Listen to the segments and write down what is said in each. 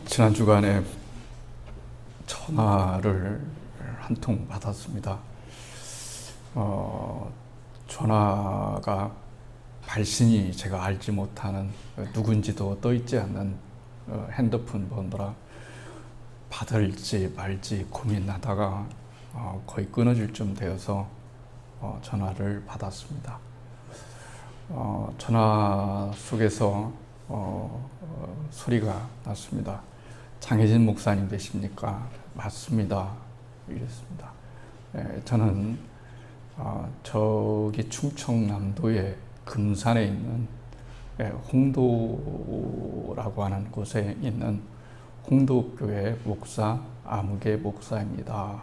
지난 주간에 전화를 한 통 받았습니다. 전화가 발신이 제가 알지 못하는 누군지도 떠있지 않는 핸드폰 번호라 받을지 말지 고민하다가 거의 끊어질 쯤 되어서 전화를 받았습니다. 전화 속에서 소리가 났습니다. 장혜진 목사님 되십니까? 맞습니다. 이랬습니다. 저는 저기 충청남도의 금산에 있는 홍도라고 하는 곳에 있는 홍도교회 목사 아무개 목사입니다.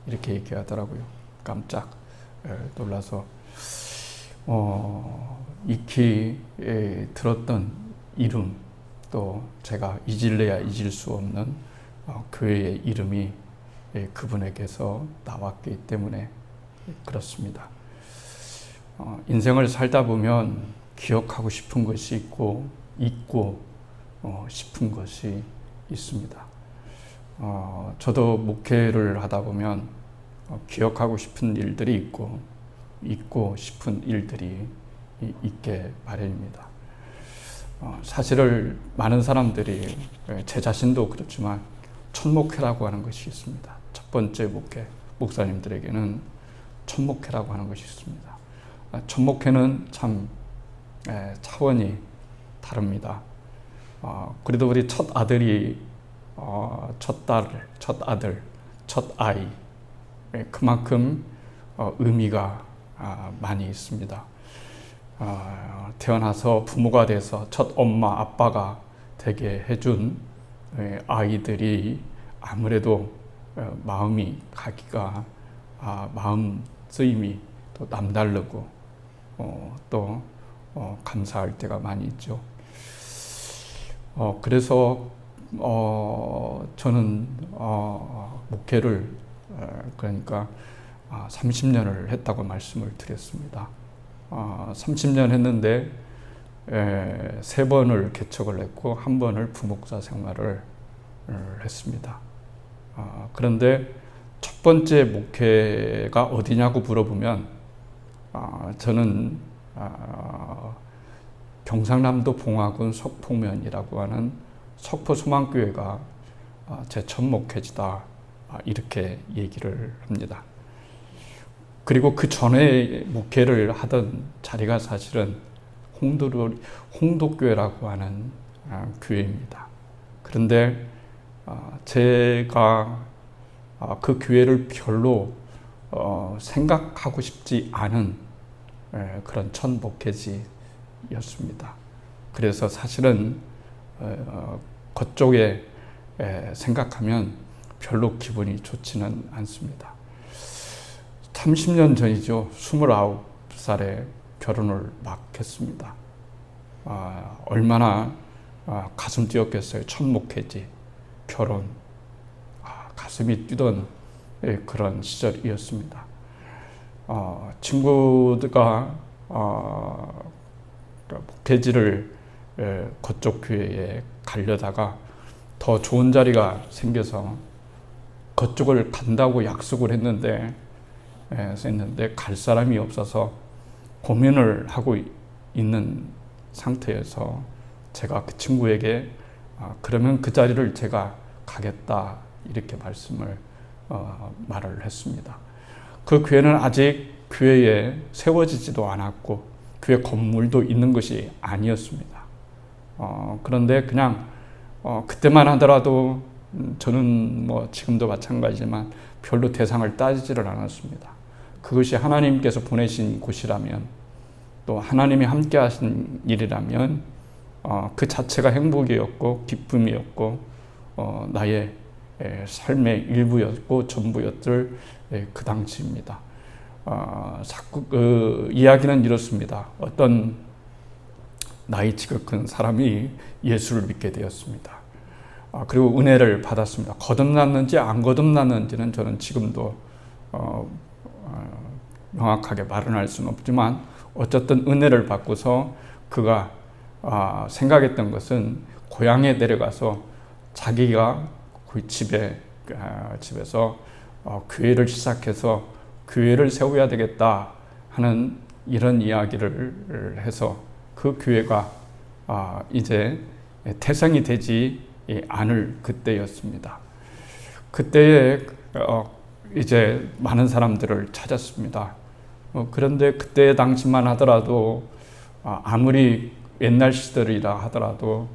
이렇게 얘기하더라고요. 깜짝 놀라서 익히 들었던 이름, 또 제가 잊을래야 잊을 수 없는 교회의 이름이 그분에게서 나왔기 때문에 그렇습니다. 인생을 살다 보면 기억하고 싶은 것이 있고 잊고 싶은 것이 있습니다. 저도 목회를 하다 보면 기억하고 싶은 일들이 있고 잊고 싶은 일들이 있게 마련입니다. 사실을 많은 사람들이 제 자신도 그렇지만 첫 목회라고 하는 것이 있습니다. 첫 번째 목회, 목사님들에게는 첫 목회라고 하는 것이 있습니다. 첫 목회는 참 차원이 다릅니다. 그래도 우리 첫 아들이 첫 딸, 첫 아들, 첫 아이 그만큼 의미가 많이 있습니다. 태어나서 부모가 돼서 첫 엄마, 아빠가 되게 해준 아이들이 아무래도 마음이 가기가 마음 쓰임이 또 남다르고 또 감사할 때가 많이 있죠. 그래서 저는 목회를 그러니까 30년을 했다고 말씀을 드렸습니다. 30년 했는데 3번을 개척을 했고 1번을 부목사 생활을 했습니다. 그런데 첫 번째 목회가 어디냐고 물어보면 저는 경상남도 봉화군 석포면이라고 하는 석포소망교회가 제 첫 목회지다 이렇게 얘기를 합니다. 그리고 그 전에 목회를 하던 자리가 사실은 홍도교회라고 하는 교회입니다. 그런데 제가 그 교회를 별로 생각하고 싶지 않은 그런 첫 목회지였습니다. 그래서 사실은 그쪽에 생각하면 별로 기분이 좋지는 않습니다. 30년 전이죠. 29살에 결혼을 막 했습니다. 얼마나 가슴 뛰었겠어요. 첫 목회지, 결혼. 가슴이 뛰던 그런 시절이었습니다. 친구가 목회지를 그쪽 교회에 가려다가 더 좋은 자리가 생겨서 그쪽을 간다고 약속을 했는데 갈 사람이 없어서 고민을 하고 있는 상태에서 제가 그 친구에게 그러면 그 자리를 제가 가겠다 이렇게 말을 했습니다. 그 교회는 아직 교회에 세워지지도 않았고 교회 건물도 있는 것이 아니었습니다. 그런데 그냥 그때만 하더라도 저는 뭐 지금도 마찬가지지만 별로 대상을 따지지를 않았습니다. 그것이 하나님께서 보내신 곳이라면 또 하나님이 함께 하신 일이라면 그 자체가 행복이었고 기쁨이었고 나의 삶의 일부였고 전부였을 그 당시입니다. 이야기는 이렇습니다. 어떤 나이 지극한 사람이 예수를 믿게 되었습니다. 그리고 은혜를 받았습니다. 거듭났는지 안 거듭났는지는 저는 지금도 명확하게 말은 할 수는 없지만 어쨌든 은혜를 받고서 그가 생각했던 것은 고향에 내려가서 자기가 그 집에서 교회를 시작해서 교회를 세워야 되겠다 하는 이런 이야기를 해서 그 교회가 이제 태생이 되지 않을 그때였습니다. 그때에 이제 많은 사람들을 찾았습니다. 그런데 그때 당시만 하더라도 아무리 옛날 시절이라 하더라도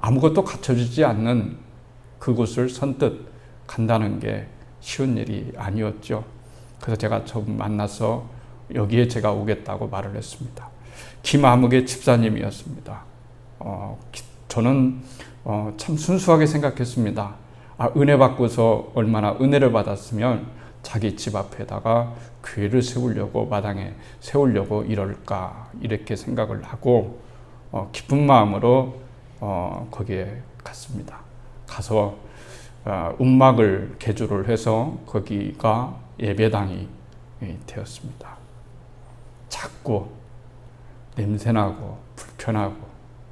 아무것도 갖춰주지 않는 그곳을 선뜻 간다는 게 쉬운 일이 아니었죠. 그래서 제가 처음 만나서 여기에 제가 오겠다고 말을 했습니다. 김아무개 집사님이었습니다. 저는 참 순수하게 생각했습니다. 은혜 받고서 얼마나 은혜를 받았으면 자기 집 앞에다가 교회를 세우려고, 마당에 세우려고 이럴까, 이렇게 생각을 하고 기쁜 마음으로 거기에 갔습니다. 가서 움막을 개조를 해서 거기가 예배당이 되었습니다. 작고 냄새나고 불편하고,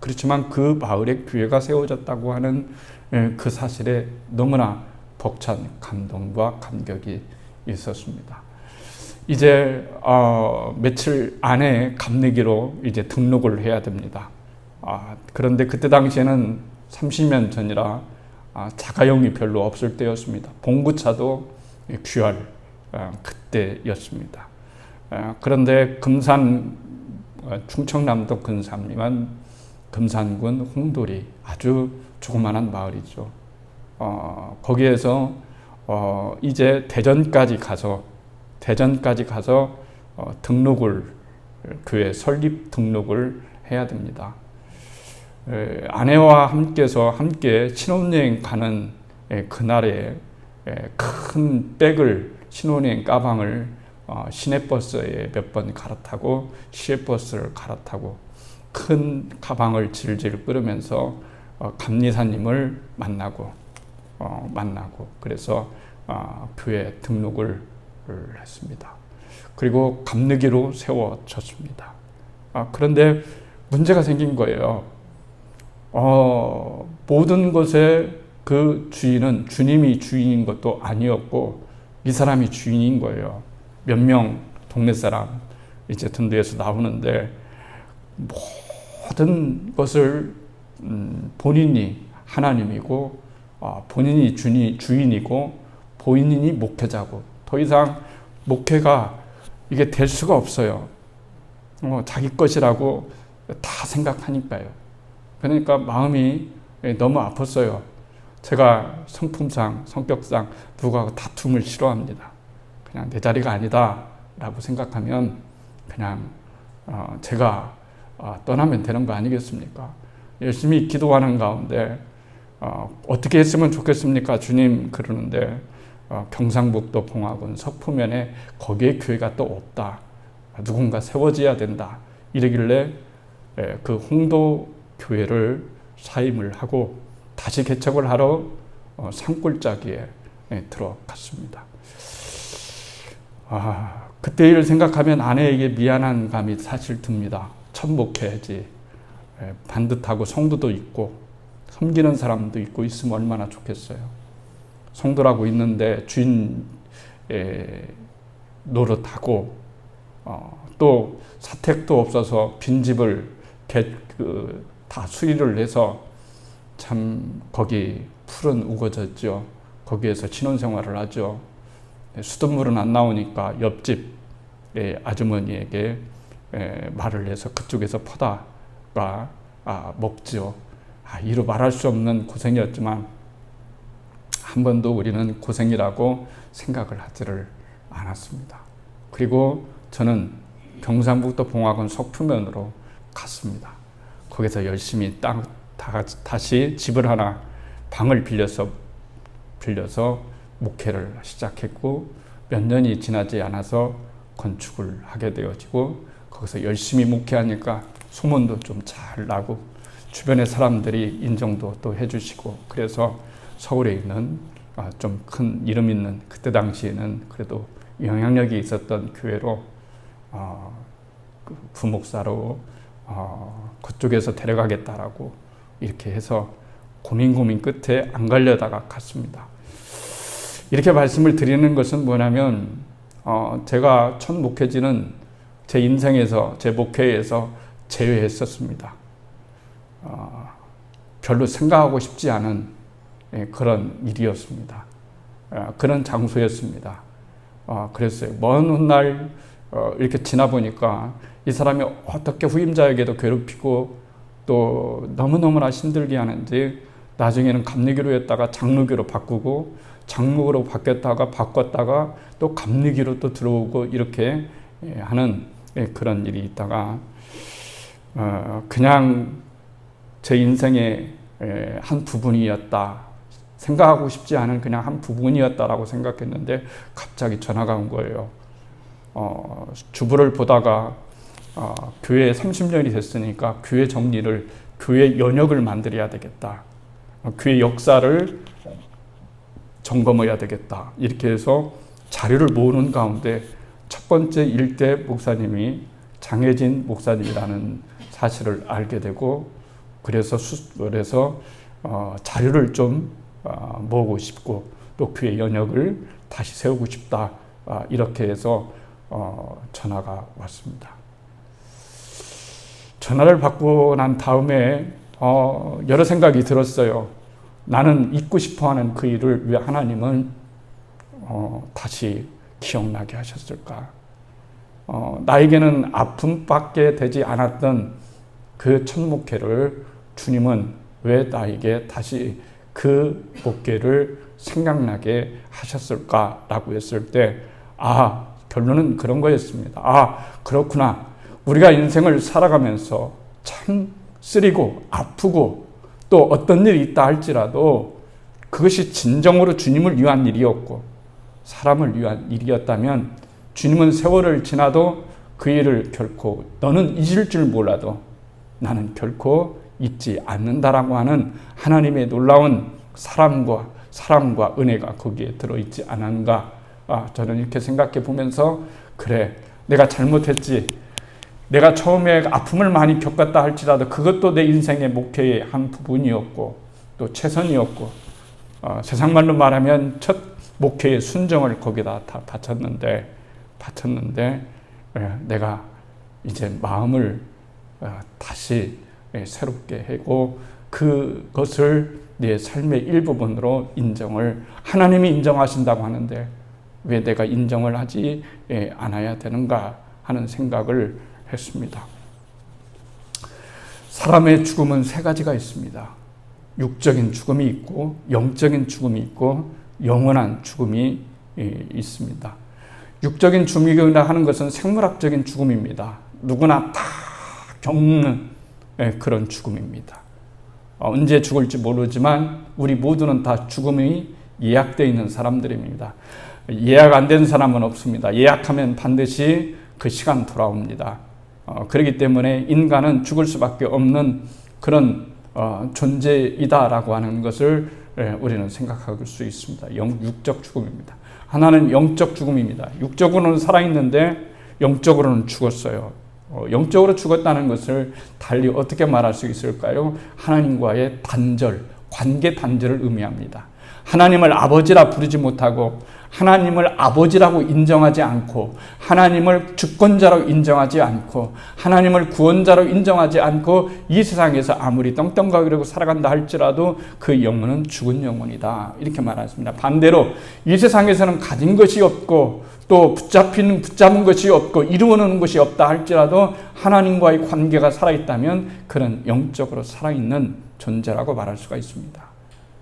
그렇지만 그 마을에 교회가 세워졌다고 하는 그 사실에 너무나 벅찬 감동과 감격이 있었습니다. 이제 며칠 안에 감리기로 이제 등록을 해야 됩니다. 그런데 그때 당시에는 30년 전이라 자가용이 별로 없을 때였습니다. 봉구차도 귀할 그때였습니다. 그런데 충청남도 금산이면 금산군 홍돌이 아주 조그마한 마을이죠. 거기에서 이제 대전까지 가서 교회 설립 등록을 해야 됩니다. 아내와 함께 신혼여행 가는 그날에 큰 백을, 신혼여행 가방을 시내버스에 몇 번 갈아타고 시외버스를 갈아타고 큰 가방을 질질 끌으면서 감리사님을 만나고 그래서 교회 등록을 했습니다. 그리고 감리기로 세워졌습니다. 그런데 문제가 생긴 거예요. 모든 것의 그 주인은 주님이 주인인 것도 아니었고 이 사람이 주인인 거예요. 몇 명 동네 사람 이제 전도에서 나오는데 모든 것을 본인이 하나님이고 본인이 주인이고 본인이 목회자고 더 이상 목회가 이게 될 수가 없어요. 자기 것이라고 다 생각하니까요. 그러니까 마음이 너무 아팠어요. 제가 성품상, 성격상 누구하고 다툼을 싫어합니다. 그냥 내 자리가 아니다 라고 생각하면 그냥 제가 떠나면 되는 거 아니겠습니까? 열심히 기도하는 가운데 어떻게 했으면 좋겠습니까? 주님 그러는데 경상북도 봉화군 석포면에 거기에 교회가 또 없다. 누군가 세워져야 된다. 이러길래 그 홍도 교회를 사임을 하고 다시 개척을 하러 산골짜기에 들어갔습니다. 그때 일을 생각하면 아내에게 미안한 감이 사실 듭니다. 첫 목회지 반듯하고 성도도 있고 섬기는 사람도 있고 있으면 얼마나 좋겠어요. 성도라고 있는데 주인 노릇하고 또 사택도 없어서 빈집을 다 수리를 해서 참 거기 풀은 우거졌죠. 거기에서 신혼생활을 하죠. 수돗물은 안 나오니까 옆집 아주머니에게 말을 해서 그쪽에서 퍼다가 먹죠. 이루 말할 수 없는 고생이었지만 한 번도 우리는 고생이라고 생각을 하지를 않았습니다. 그리고 저는 경상북도 봉화군 석포면으로 갔습니다. 거기서 열심히 다시 집을 하나 방을 빌려서 목회를 시작했고 몇 년이 지나지 않아서 건축을 하게 되어지고 거기서 열심히 목회하니까 소문도 좀 잘 나고 주변의 사람들이 인정도 또 해주시고 그래서 서울에 있는 좀 큰 이름 있는 그때 당시에는 그래도 영향력이 있었던 교회로 부목사로 그쪽에서 데려가겠다라고 이렇게 해서 고민 끝에 안 가려다가 갔습니다. 이렇게 말씀을 드리는 것은 뭐냐면 제가 첫 목회지는 제 인생에서 제 목회에서 제외했었습니다. 별로 생각하고 싶지 않은 그런 일이었습니다. 그런 장소였습니다. 그랬어요. 먼 훗날 이렇게 지나보니까 이 사람이 어떻게 후임자에게도 괴롭히고 또 너무너무나 힘들게 하는지 나중에는 감리교로였다가 장로교로 바꾸고 장로교로 바꿨다가 또 감리교로 또 들어오고 이렇게 하는 그런 일이 있다가 그냥 제 인생의 한 부분이었다. 생각하고 싶지 않은 그냥 한 부분이었다라고 생각했는데 갑자기 전화가 온 거예요. 주부를 보다가 교회에 30년이 됐으니까 교회 정리를, 교회 연역을 만들어야 되겠다. 교회 역사를 점검해야 되겠다. 이렇게 해서 자료를 모으는 가운데 첫 번째 일대 목사님이 장혜진 목사님이라는 사실을 알게 되고 그래서 자료를 좀 모으고 싶고 또 교회 연역을 다시 세우고 싶다. 이렇게 해서 전화가 왔습니다. 전화를 받고 난 다음에 여러 생각이 들었어요. 나는 잊고 싶어하는 그 일을 왜 하나님은 다시 기억나게 하셨을까? 나에게는 아픔밖에 되지 않았던 그 첫 목회를 주님은 왜 나에게 다시 그 목회를 생각나게 하셨을까라고 했을 때 결론은 그런 거였습니다. 그렇구나. 우리가 인생을 살아가면서 참 쓰리고 아프고 또 어떤 일이 있다 할지라도 그것이 진정으로 주님을 위한 일이었고 사람을 위한 일이었다면 주님은 세월을 지나도 그 일을 결코 너는 잊을 줄 몰라도 나는 결코 잊지 않는다라고 하는 하나님의 놀라운 사랑과 은혜가 거기에 들어있지 않은가. 저는 이렇게 생각해 보면서 그래, 내가 잘못했지. 내가 처음에 아픔을 많이 겪었다 할지라도 그것도 내 인생의 목회의 한 부분이었고 또 최선이었고 세상 말로 말하면 첫 목회의 순정을 거기다 다 바쳤는데 내가 이제 마음을 다시 새롭게 하고 그것을 내 삶의 일부분으로 하나님이 인정하신다고 하는데 왜 내가 인정을 하지 않아야 되는가 하는 생각을 했습니다. 사람의 죽음은 세 가지가 있습니다. 육적인 죽음이 있고 영적인 죽음이 있고 영원한 죽음이 있습니다. 육적인 죽음이라 하는 것은 생물학적인 죽음입니다. 누구나 다 겪는 그런 죽음입니다. 언제 죽을지 모르지만 우리 모두는 다 죽음이 예약되어 있는 사람들입니다. 예약 안 된 사람은 없습니다. 예약하면 반드시 그 시간 돌아옵니다. 그렇기 때문에 인간은 죽을 수밖에 없는 그런 존재이다라고 하는 것을 우리는 생각할 수 있습니다. 육적 죽음입니다. 하나는 영적 죽음입니다. 육적으로는 살아있는데 영적으로는 죽었어요. 영적으로 죽었다는 것을 달리 어떻게 말할 수 있을까요? 하나님과의 단절, 관계 단절을 의미합니다. 하나님을 아버지라 부르지 못하고 하나님을 아버지라고 인정하지 않고 하나님을 주권자로 인정하지 않고 하나님을 구원자로 인정하지 않고 이 세상에서 아무리 떵떵거리고 살아간다 할지라도 그 영혼은 죽은 영혼이다. 이렇게 말했습니다. 반대로 이 세상에서는 가진 것이 없고 또 붙잡은 것이 없고 이루어놓은 것이 없다 할지라도 하나님과의 관계가 살아있다면 그런 영적으로 살아있는 존재라고 말할 수가 있습니다.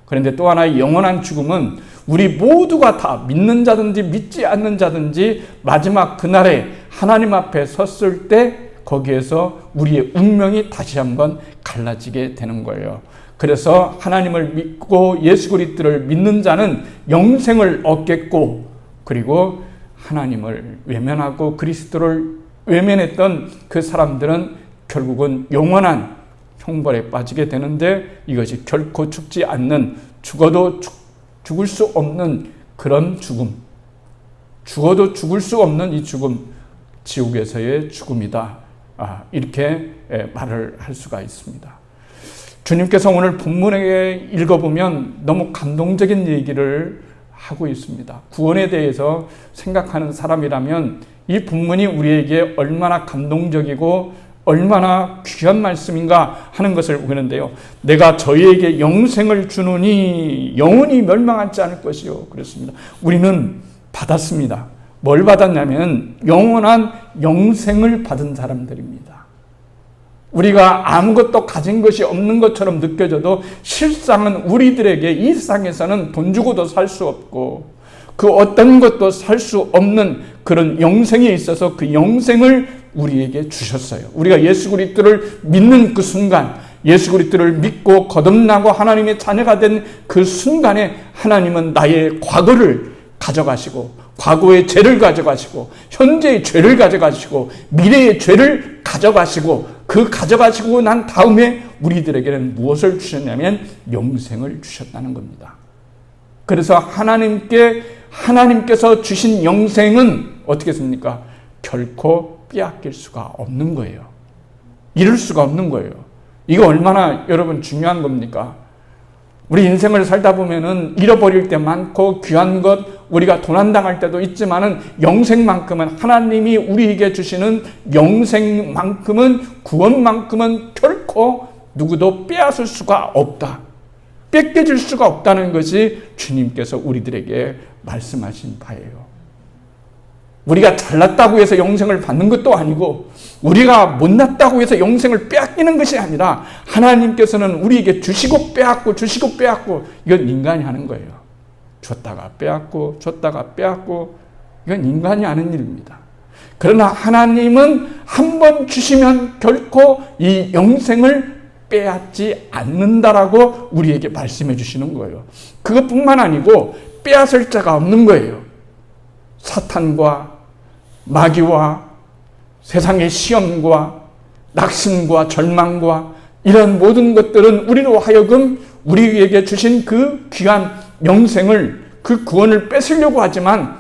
그런데 또 하나의 영원한 죽음은 우리 모두가 다 믿는 자든지 믿지 않는 자든지 마지막 그날에 하나님 앞에 섰을 때 거기에서 우리의 운명이 다시 한번 갈라지게 되는 거예요. 그래서 하나님을 믿고 예수 그리스도를 믿는 자는 영생을 얻겠고 그리고 하나님을 외면하고 그리스도를 외면했던 그 사람들은 결국은 영원한 형벌에 빠지게 되는데 이것이 결코 죽지 않는 죽어도 죽을 수 없는 그런 죽음, 죽어도 죽을 수 없는 이 죽음, 지옥에서의 죽음이다. 이렇게 말을 할 수가 있습니다. 주님께서 오늘 본문에 읽어보면 너무 감동적인 얘기를 하고 있습니다. 구원에 대해서 생각하는 사람이라면 이 본문이 우리에게 얼마나 감동적이고 얼마나 귀한 말씀인가 하는 것을 보는데요. 내가 저희에게 영생을 주노니 영원히 멸망하지 않을 것이요. 그렇습니다. 우리는 받았습니다. 뭘 받았냐면 영원한 영생을 받은 사람들입니다. 우리가 아무것도 가진 것이 없는 것처럼 느껴져도 실상은 우리들에게 이 세상에서는 돈 주고도 살 수 없고 그 어떤 것도 살 수 없는 그런 영생에 있어서 그 영생을 우리에게 주셨어요. 우리가 예수 그리스도를 믿는 그 순간, 예수 그리스도를 믿고 거듭나고 하나님의 자녀가 된 그 순간에 하나님은 나의 과거를 가져가시고 과거의 죄를 가져가시고 현재의 죄를 가져가시고 미래의 죄를 가져가시고 그 가져가시고 난 다음에 우리들에게는 무엇을 주셨냐면 영생을 주셨다는 겁니다. 그래서 하나님께서 주신 영생은 어떻게 했습니까? 결코 빼앗길 수가 없는 거예요. 잃을 수가 없는 거예요. 이거 얼마나 여러분 중요한 겁니까? 우리 인생을 살다 보면은 잃어버릴 때 많고 귀한 것, 우리가 도난당할 때도 있지만은 영생만큼은 하나님이 우리에게 주시는 영생만큼은 구원만큼은 결코 누구도 빼앗을 수가 없다. 뺏겨질 수가 없다는 것이 주님께서 우리들에게 말씀하신 바예요. 우리가 잘났다고 해서 영생을 받는 것도 아니고 우리가 못났다고 해서 영생을 빼앗기는 것이 아니라 하나님께서는 우리에게 주시고 빼앗고 주시고 빼앗고 이건 인간이 하는 거예요. 줬다가 빼앗고 줬다가 빼앗고 이건 인간이 하는 일입니다. 그러나 하나님은 한 번 주시면 결코 이 영생을 빼앗지 않는다라고 우리에게 말씀해 주시는 거예요. 그것뿐만 아니고 빼앗을 자가 없는 거예요. 사탄과 마귀와 세상의 시험과 낙심과 절망과 이런 모든 것들은 우리로 하여금 우리에게 주신 그 귀한 영생을, 그 구원을 뺏으려고 하지만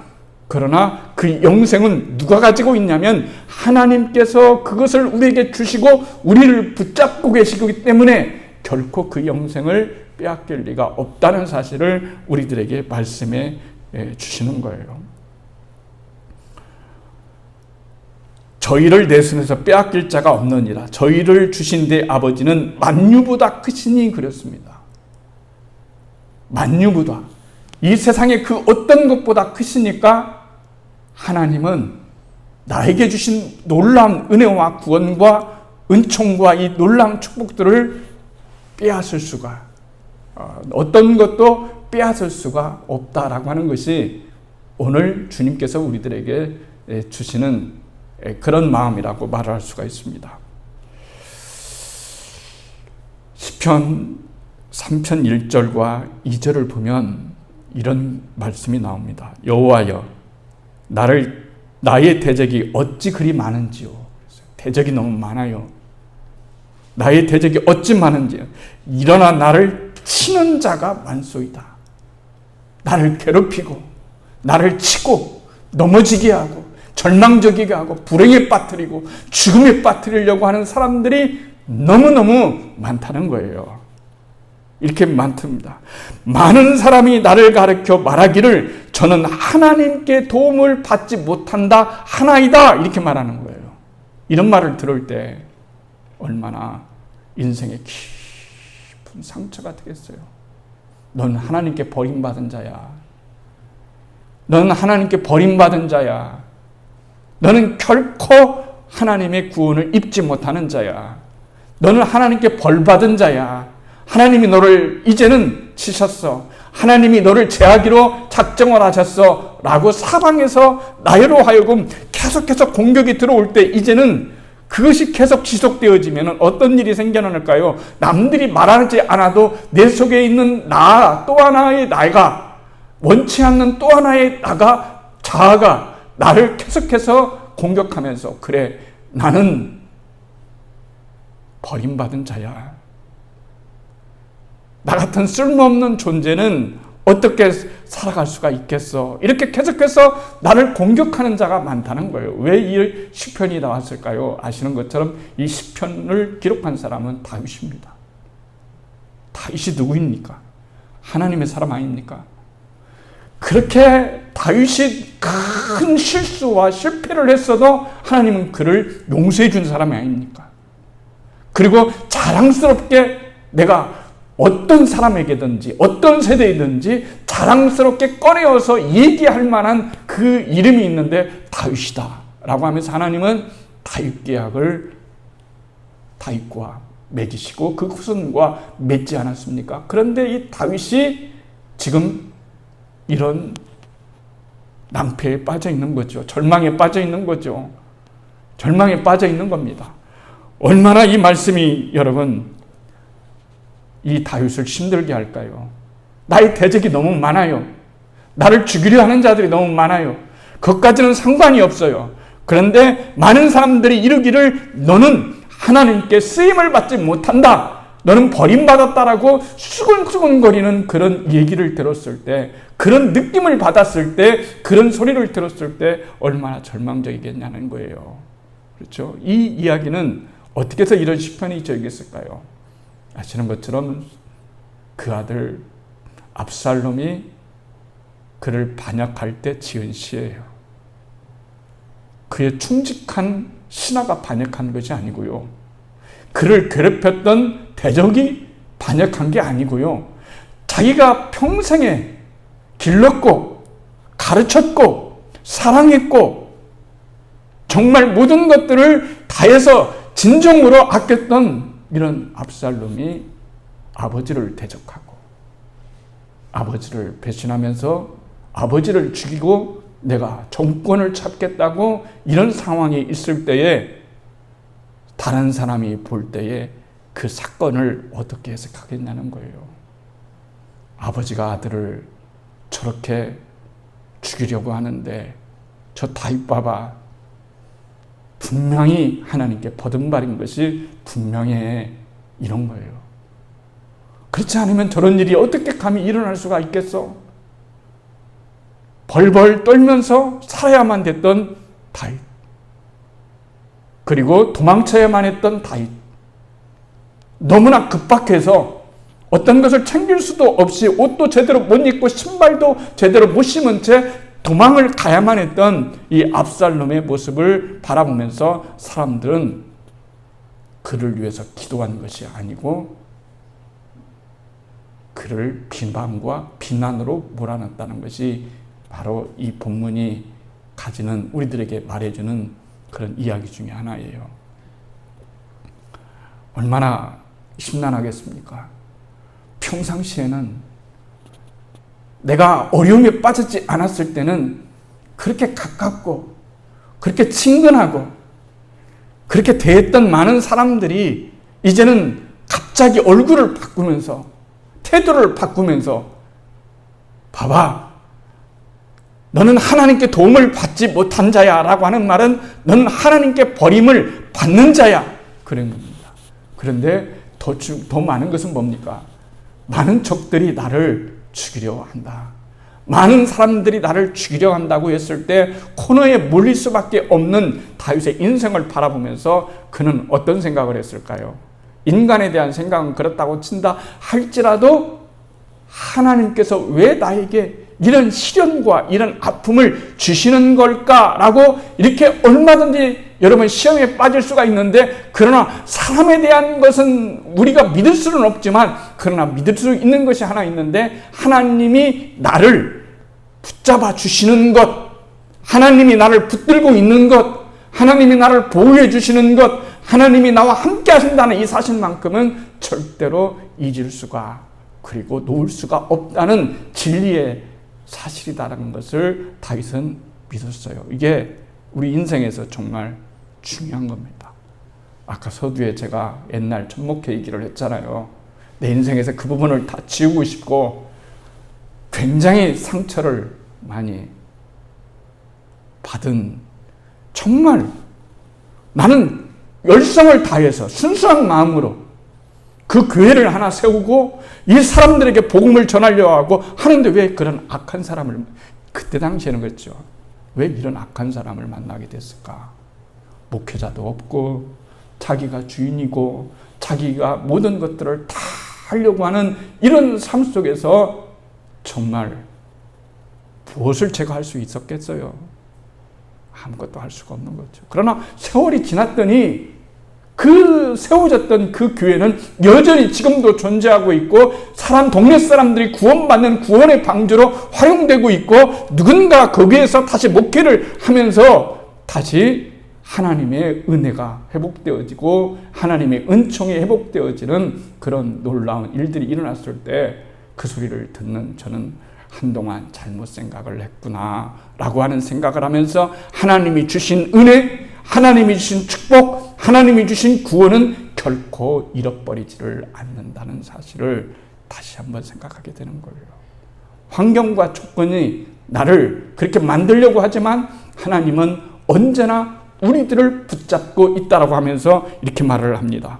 그러나 그 영생은 누가 가지고 있냐면 하나님께서 그것을 우리에게 주시고 우리를 붙잡고 계시기 때문에 결코 그 영생을 빼앗길 리가 없다는 사실을 우리들에게 말씀해 주시는 거예요. 저희를 내 손에서 빼앗길 자가 없느니라. 저희를 주신 데 아버지는 만유보다 크시니 그랬습니다. 만유보다. 이 세상의 그 어떤 것보다 크시니까 하나님은 나에게 주신 놀라운 은혜와 구원과 은총과 이 놀라운 축복들을 빼앗을 수가, 어떤 것도 빼앗을 수가 없다라고 하는 것이 오늘 주님께서 우리들에게 주시는 그런 마음이라고 말할 수가 있습니다. 시편 3편 1절과 2절을 보면 이런 말씀이 나옵니다. 여호와여 나의 대적이 어찌 그리 많은지요. 대적이 너무 많아요. 나의 대적이 어찌 많은지요. 일어나 나를 치는 자가 많소이다. 나를 괴롭히고 나를 치고 넘어지게 하고 절망적이게 하고 불행에 빠뜨리고 죽음에 빠뜨리려고 하는 사람들이 너무너무 많다는 거예요. 이렇게 많습니다. 많은 사람이 나를 가르쳐 말하기를 저는 하나님께 도움을 받지 못한다 하나이다 이렇게 말하는 거예요. 이런 말을 들을 때 얼마나 인생에 깊은 상처가 되겠어요. 넌 하나님께 버림받은 자야. 넌 하나님께 버림받은 자야. 너는 결코 하나님의 구원을 입지 못하는 자야. 너는 하나님께 벌받은 자야. 하나님이 너를 이제는 치셨어. 하나님이 너를 제하기로 작정을 하셨어. 라고 사방에서 나로 하여금 계속해서 공격이 들어올 때 이제는 그것이 계속 지속되어지면 어떤 일이 생겨날까요? 남들이 말하지 않아도 내 속에 있는 나, 또 하나의 나가, 원치 않는 또 하나의 나가, 자아가 나를 계속해서 공격하면서 그래 나는 버림받은 자야. 나 같은 쓸모없는 존재는 어떻게 살아갈 수가 있겠어. 이렇게 계속해서 나를 공격하는 자가 많다는 거예요. 왜 이 시편이 나왔을까요? 아시는 것처럼 이 시편을 기록한 사람은 다윗입니다. 다윗이 누구입니까? 하나님의 사람 아닙니까? 그렇게 다윗이 큰 실수와 실패를 했어도 하나님은 그를 용서해 준 사람이 아닙니까? 그리고 자랑스럽게 내가 어떤 사람에게든지 어떤 세대이든지 자랑스럽게 꺼내어서 얘기할 만한 그 이름이 있는데 다윗이다 라고 하면서 하나님은 다윗 계약을 다윗과 맺으시고 그 후손과 맺지 않았습니까? 그런데 이 다윗이 지금 이런 낭패에 빠져 있는 거죠. 절망에 빠져 있는 거죠. 절망에 빠져 있는 겁니다. 얼마나 이 말씀이 여러분 이 다윗을 힘들게 할까요? 나의 대적이 너무 많아요. 나를 죽이려 하는 자들이 너무 많아요. 그것까지는 상관이 없어요. 그런데 많은 사람들이 이르기를 너는 하나님께 쓰임을 받지 못한다. 너는 버림받았다라고 수근수근거리는 그런 얘기를 들었을 때, 그런 느낌을 받았을 때, 그런 소리를 들었을 때 얼마나 절망적이겠냐는 거예요. 그렇죠? 이 이야기는 어떻게 해서 이런 시편이 저기겠을까요? 아시는 것처럼 그 아들 압살롬이 그를 반역할 때 지은 시예요. 그의 충직한 신하가 반역한 것이 아니고요. 그를 괴롭혔던 대적이 반역한 게 아니고요. 자기가 평생에 길렀고 가르쳤고 사랑했고 정말 모든 것들을 다해서 진정으로 아꼈던 이런 압살롬이 아버지를 대적하고 아버지를 배신하면서 아버지를 죽이고 내가 정권을 잡겠다고 이런 상황이 있을 때에 다른 사람이 볼 때에 그 사건을 어떻게 해석하겠냐는 거예요. 아버지가 아들을 저렇게 죽이려고 하는데 저 다윗 봐봐. 분명히 하나님께 버든발인 것이 분명해. 이런 거예요. 그렇지 않으면 저런 일이 어떻게 감히 일어날 수가 있겠어? 벌벌 떨면서 살아야만 됐던 다윗. 그리고 도망쳐야만 했던 다윗. 너무나 급박해서 어떤 것을 챙길 수도 없이 옷도 제대로 못 입고 신발도 제대로 못 신은 채 도망을 가야만 했던 이 압살롬의 모습을 바라보면서 사람들은 그를 위해서 기도한 것이 아니고 그를 비방과 비난으로 몰아넣었다는 것이 바로 이 본문이 가지는 우리들에게 말해주는 그런 이야기 중에 하나예요. 얼마나 심란하겠습니까? 평상시에는 내가 어려움에 빠지지 않았을 때는 그렇게 가깝고 그렇게 친근하고 그렇게 대했던 많은 사람들이 이제는 갑자기 얼굴을 바꾸면서 태도를 바꾸면서 봐봐, 너는 하나님께 도움을 받지 못한 자야 라고 하는 말은 너는 하나님께 버림을 받는 자야 그런 겁니다. 그런데 더 많은 것은 뭡니까? 많은 적들이 나를 죽이려 한다. 많은 사람들이 나를 죽이려 한다고 했을 때 코너에 몰릴 수밖에 없는 다윗의 인생을 바라보면서 그는 어떤 생각을 했을까요? 인간에 대한 생각은 그렇다고 친다 할지라도 하나님께서 왜 나에게 이런 시련과 이런 아픔을 주시는 걸까라고 이렇게 얼마든지 여러분 시험에 빠질 수가 있는데, 그러나 사람에 대한 것은 우리가 믿을 수는 없지만 그러나 믿을 수 있는 것이 하나 있는데, 하나님이 나를 붙잡아 주시는 것, 하나님이 나를 붙들고 있는 것, 하나님이 나를 보호해 주시는 것, 하나님이 나와 함께 하신다는 이 사실만큼은 절대로 잊을 수가 그리고 놓을 수가 없다는 진리의 사실이다라는 것을 다윗은 믿었어요. 이게 우리 인생에서 정말 중요한 겁니다. 아까 서두에 제가 옛날 천목회 얘기를 했잖아요. 내 인생에서 그 부분을 다 지우고 싶고 굉장히 상처를 많이 받은, 정말 나는 열성을 다해서 순수한 마음으로 그 교회를 하나 세우고 이 사람들에게 복음을 전하려고 하고 하는데 왜 그런 악한 사람을, 그때 당시에는 그랬죠. 왜 이런 악한 사람을 만나게 됐을까? 목회자도 없고 자기가 주인이고 자기가 모든 것들을 다 하려고 하는 이런 삶 속에서 정말 무엇을 제가 할 수 있었겠어요? 아무것도 할 수가 없는 거죠. 그러나 세월이 지났더니 그 세워졌던 그 교회는 여전히 지금도 존재하고 있고 동네 사람들이 구원받는 구원의 방주로 활용되고 있고 누군가 거기에서 다시 목회를 하면서 다시 하나님의 은혜가 회복되어지고 하나님의 은총이 회복되어지는 그런 놀라운 일들이 일어났을 때 그 소리를 듣는 저는 한동안 잘못 생각을 했구나 라고 하는 생각을 하면서 하나님이 주신 은혜, 하나님이 주신 축복, 하나님이 주신 구원은 결코 잃어버리지를 않는다는 사실을 다시 한번 생각하게 되는 거예요. 환경과 조건이 나를 그렇게 만들려고 하지만 하나님은 언제나 우리들을 붙잡고 있다라고 하면서 이렇게 말을 합니다.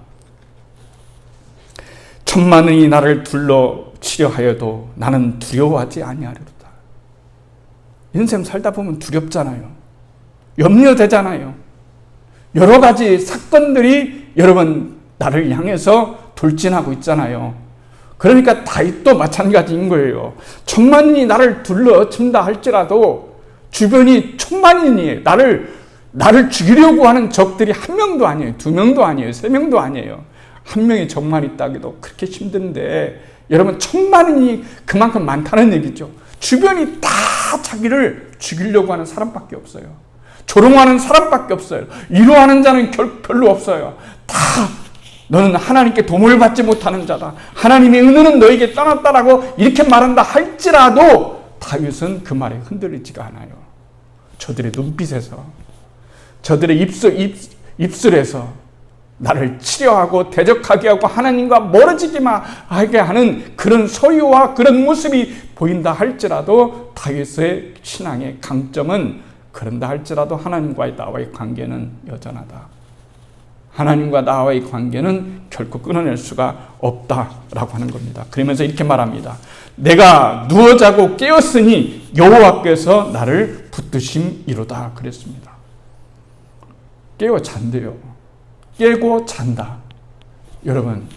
천만이 나를 둘러치려 하여도 나는 두려워하지 아니하리로다. 인생 살다 보면 두렵잖아요. 염려되잖아요. 여러 가지 사건들이 여러분 나를 향해서 돌진하고 있잖아요. 그러니까 다윗도 마찬가지인 거예요. 천만인이 나를 둘러친다 할지라도 주변이 천만인이 나를 죽이려고 하는 적들이 한 명도 아니에요. 두 명도 아니에요. 세 명도 아니에요. 한 명이 적만 있다기도 그렇게 힘든데 여러분 천만인이 그만큼 많다는 얘기죠. 주변이 다 자기를 죽이려고 하는 사람밖에 없어요. 조롱하는 사람밖에 없어요. 위로하는 자는 별로 없어요. 다 너는 하나님께 도움을 받지 못하는 자다. 하나님의 은혜는 너에게 떠났다라고 이렇게 말한다 할지라도 다윗은 그 말에 흔들리지가 않아요. 저들의 눈빛에서 저들의 입술에서 나를 치려하고 대적하게 하고 하나님과 멀어지기만 하게 하는 그런 소리와 그런 모습이 보인다 할지라도 다윗의 신앙의 강점은 그런다 할지라도 하나님과의 나와의 관계는 여전하다. 하나님과 나와의 관계는 결코 끊어낼 수가 없다라고 하는 겁니다. 그러면서 이렇게 말합니다. 내가 누워 자고 깨었으니 여호와께서 나를 붙드심이로다 그랬습니다. 깨어 잔대요. 깨고 잔다. 여러분,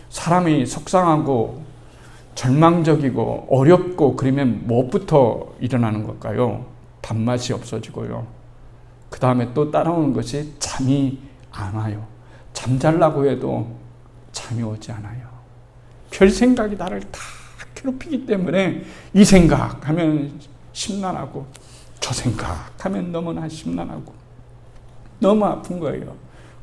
사람이 속상하고 절망적이고 어렵고 그러면 무엇부터 일어나는 걸까요? 밥맛이 없어지고요. 그 다음에 또 따라오는 것이 잠이 안 와요. 잠자려고 해도 잠이 오지 않아요. 별 생각이 나를 다 괴롭히기 때문에 이 생각하면 심란하고 저 생각하면 너무나 심란하고 너무 아픈 거예요.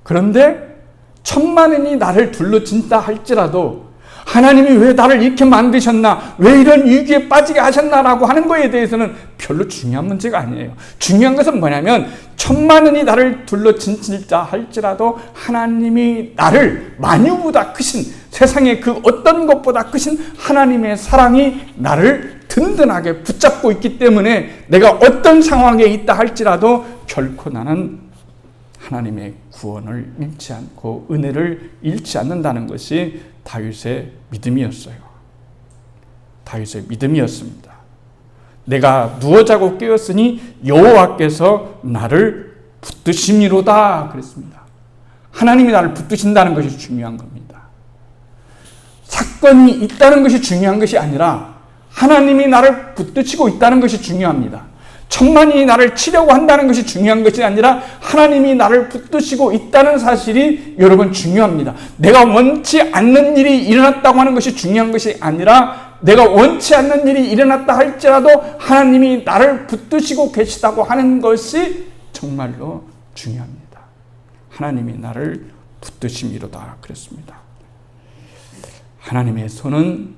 그런데 천만인이 나를 둘러친다 할지라도 하나님이 왜 나를 이렇게 만드셨나, 왜 이런 위기에 빠지게 하셨나라고 하는 거에 대해서는 별로 중요한 문제가 아니에요. 중요한 것은 뭐냐면 천만인이 나를 둘러친다 할지라도 하나님이 나를 만유보다 크신 세상의 그 어떤 것보다 크신 하나님의 사랑이 나를 든든하게 붙잡고 있기 때문에 내가 어떤 상황에 있다 할지라도 결코 나는 하나님의 구원을 잃지 않고 은혜를 잃지 않는다는 것이 다윗의 믿음이었어요. 다윗의 믿음이었습니다. 내가 누워 자고 깨었으니 여호와께서 나를 붙드심이로다 그랬습니다. 하나님이 나를 붙드신다는 것이 중요한 겁니다. 사건이 있다는 것이 중요한 것이 아니라 하나님이 나를 붙드시고 있다는 것이 중요합니다. 천만인이 나를 치려고 한다는 것이 중요한 것이 아니라 하나님이 나를 붙드시고 있다는 사실이 여러분 중요합니다. 내가 원치 않는 일이 일어났다고 하는 것이 중요한 것이 아니라 내가 원치 않는 일이 일어났다 할지라도 하나님이 나를 붙드시고 계시다고 하는 것이 정말로 중요합니다. 하나님이 나를 붙드심이로다 그랬습니다. 하나님의 손은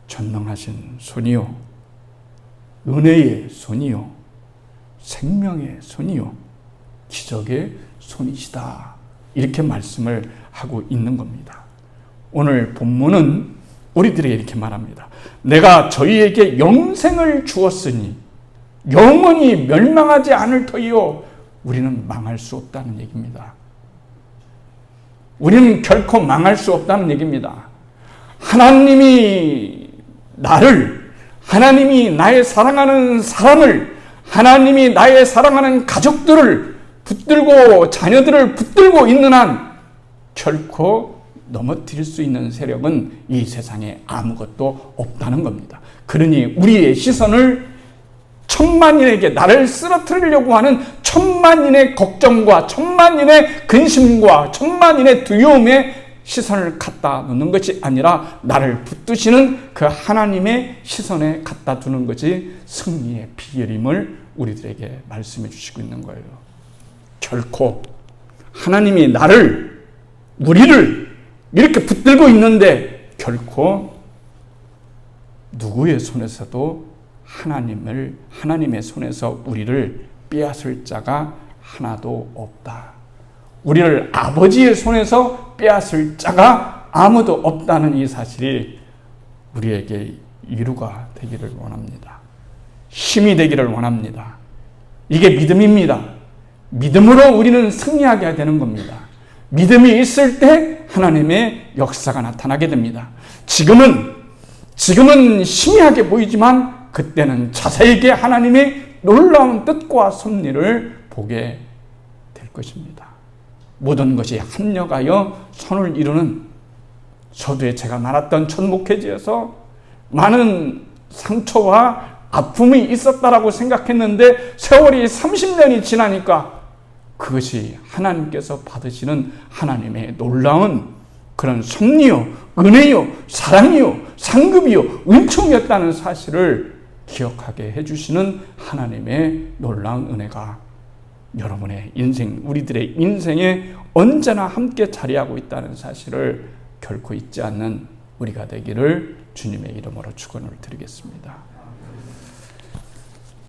전능하신 손이요, 은혜의 손이요, 생명의 손이요, 기적의 손이시다. 이렇게 말씀을 하고 있는 겁니다. 오늘 본문은 우리들에게 이렇게 말합니다. 내가 저희에게 영생을 주었으니 영원히 멸망하지 않을 터이요. 우리는 망할 수 없다는 얘기입니다. 우리는 결코 망할 수 없다는 얘기입니다. 하나님이 나의 사랑하는 사람을, 하나님이 나의 사랑하는 가족들을 붙들고 자녀들을 붙들고 있는 한 결코 넘어뜨릴 수 있는 세력은 이 세상에 아무것도 없다는 겁니다. 그러니 우리의 시선을 천만인에게 나를 쓰러뜨리려고 하는 천만인의 걱정과 천만인의 근심과 천만인의 두려움에 시선을 갖다 놓는 것이 아니라 나를 붙드시는 그 하나님의 시선에 갖다 두는 것이 승리의 비결임을 우리들에게 말씀해 주시고 있는 거예요. 결코 하나님이 나를, 우리를 이렇게 붙들고 있는데 결코 누구의 손에서도 하나님의 손에서 우리를 빼앗을 자가 하나도 없다. 우리를 아버지의 손에서 빼앗을 자가 아무도 없다는 이 사실이 우리에게 위로가 되기를 원합니다. 힘이 되기를 원합니다. 이게 믿음입니다. 믿음으로 우리는 승리하게 되는 겁니다. 믿음이 있을 때 하나님의 역사가 나타나게 됩니다. 지금은 희미하게 보이지만 그때는 자세하게 하나님의 놀라운 뜻과 섭리를 보게 될 것입니다. 모든 것이 합력하여 선을 이루는, 서두에 제가 말했던 첫 목회지에서 많은 상처와 아픔이 있었다라고 생각했는데 세월이 30년이 지나니까 그것이 하나님께서 받으시는 하나님의 놀라운 그런 섭리요, 은혜요, 사랑이요, 상급이요, 은총이었다는 사실을 기억하게 해주시는 하나님의 놀라운 은혜가 여러분의 인생, 우리들의 인생에 언제나 함께 자리하고 있다는 사실을 결코 잊지 않는 우리가 되기를 주님의 이름으로 축원을 드리겠습니다.